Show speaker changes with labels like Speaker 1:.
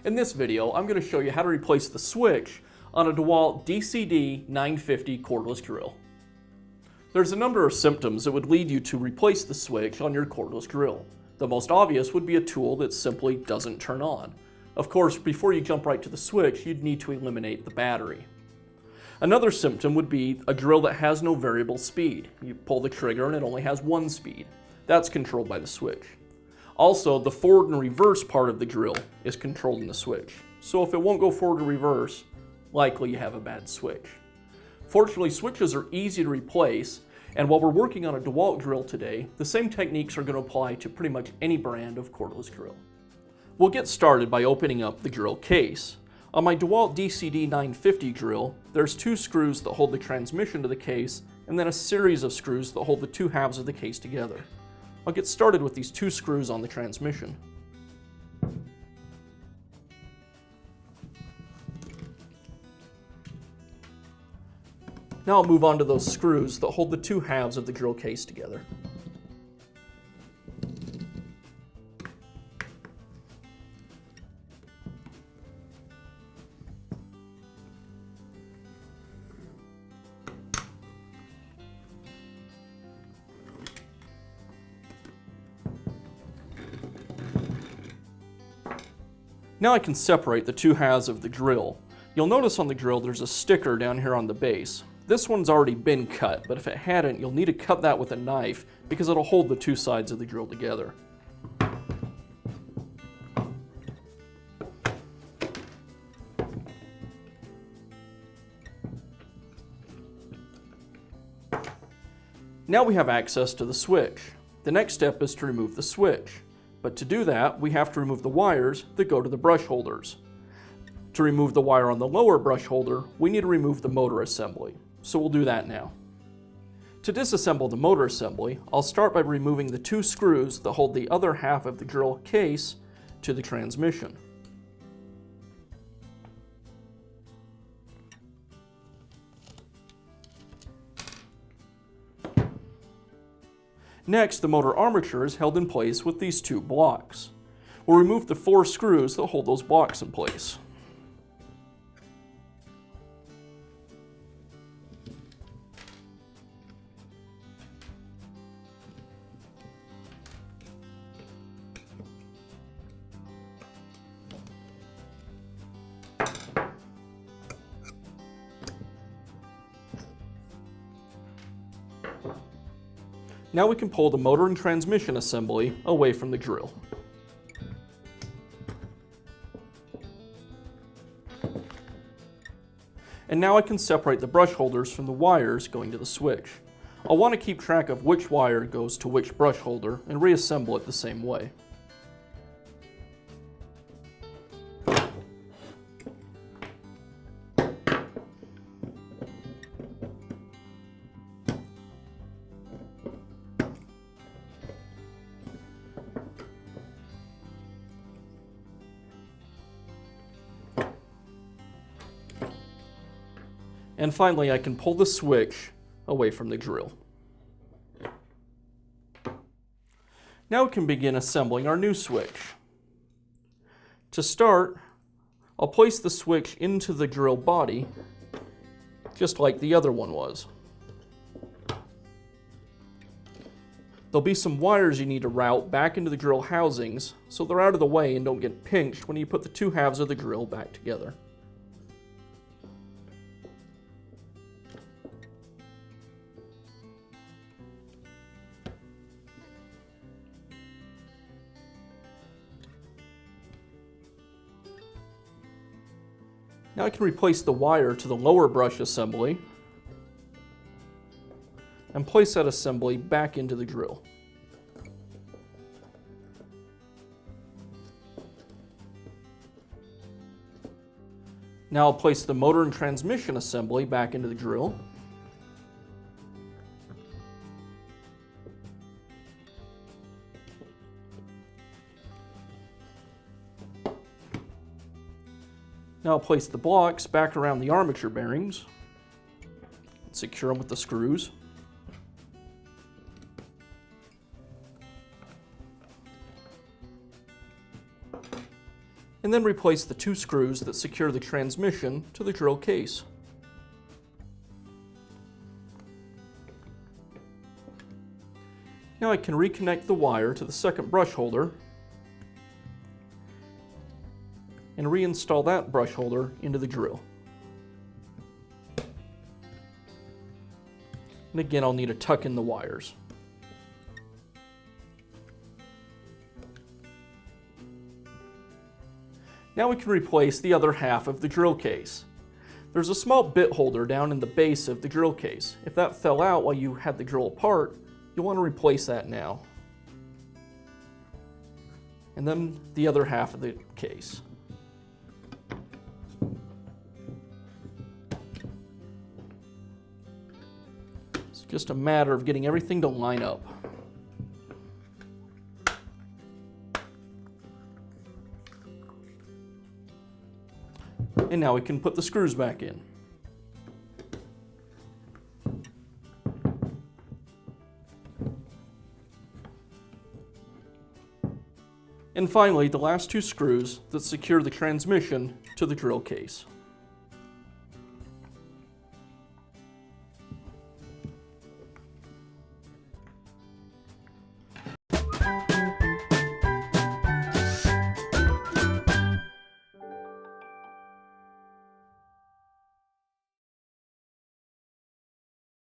Speaker 1: In this video, I'm going to show you how to replace the switch on a DeWALT DCD 950 cordless drill. There's a number of symptoms that would lead you to replace the switch on your cordless drill. The most obvious would be a tool that simply doesn't turn on. Of course, before you jump right to the switch, you'd need to eliminate the battery. Another symptom would be a drill that has no variable speed. You pull the trigger and it only has one speed. That's controlled by the switch. Also, the forward and reverse part of the drill is controlled in the switch. So if it won't go forward or reverse, likely you have a bad switch. Fortunately, switches are easy to replace, and while we're working on a DeWALT drill today, the same techniques are going to apply to pretty much any brand of cordless drill. We'll get started by opening up the drill case. On my DeWALT DCD 950 drill, there's two screws that hold the transmission to the case, and then a series of screws that hold the two halves of the case together. I'll get started with these two screws on the transmission. Now I'll move on to those screws that hold the two halves of the drill case together. Now I can separate the two halves of the drill. You'll notice on the drill there's a sticker down here on the base. This one's already been cut, but if it hadn't, you'll need to cut that with a knife because it'll hold the two sides of the drill together. Now we have access to the switch. The next step is to remove the switch. But to do that, we have to remove the wires that go to the brush holders. To remove the wire on the lower brush holder, we need to remove the motor assembly. So we'll do that now. To disassemble the motor assembly, I'll start by removing the two screws that hold the other half of the drill case to the transmission. Next, the motor armature is held in place with these two blocks. We'll remove the four screws that hold those blocks in place. Now we can pull the motor and transmission assembly away from the drill. And now I can separate the brush holders from the wires going to the switch. I'll want to keep track of which wire goes to which brush holder and reassemble it the same way. And finally, I can pull the switch away from the drill. Now we can begin assembling our new switch. To start, I'll place the switch into the drill body, just like the other one was. There'll be some wires you need to route back into the drill housings so they're out of the way and don't get pinched when you put the two halves of the drill back together. Now I can replace the wire to the lower brush assembly and place that assembly back into the drill. Now I'll place the motor and transmission assembly back into the drill. Now I'll place the blocks back around the armature bearings and secure them with the screws. And then replace the 2 screws that secure the transmission to the drill case. Now I can reconnect the wire to the second brush holder and reinstall that brush holder into the drill. And again, I'll need to tuck in the wires. Now we can replace the other half of the drill case. There's a small bit holder down in the base of the drill case. If that fell out while you had the drill apart, you'll want to replace that now. And then the other half of the case. It's just a matter of getting everything to line up. And now we can put the screws back in. And finally, the last 2 screws that secure the transmission to the drill case.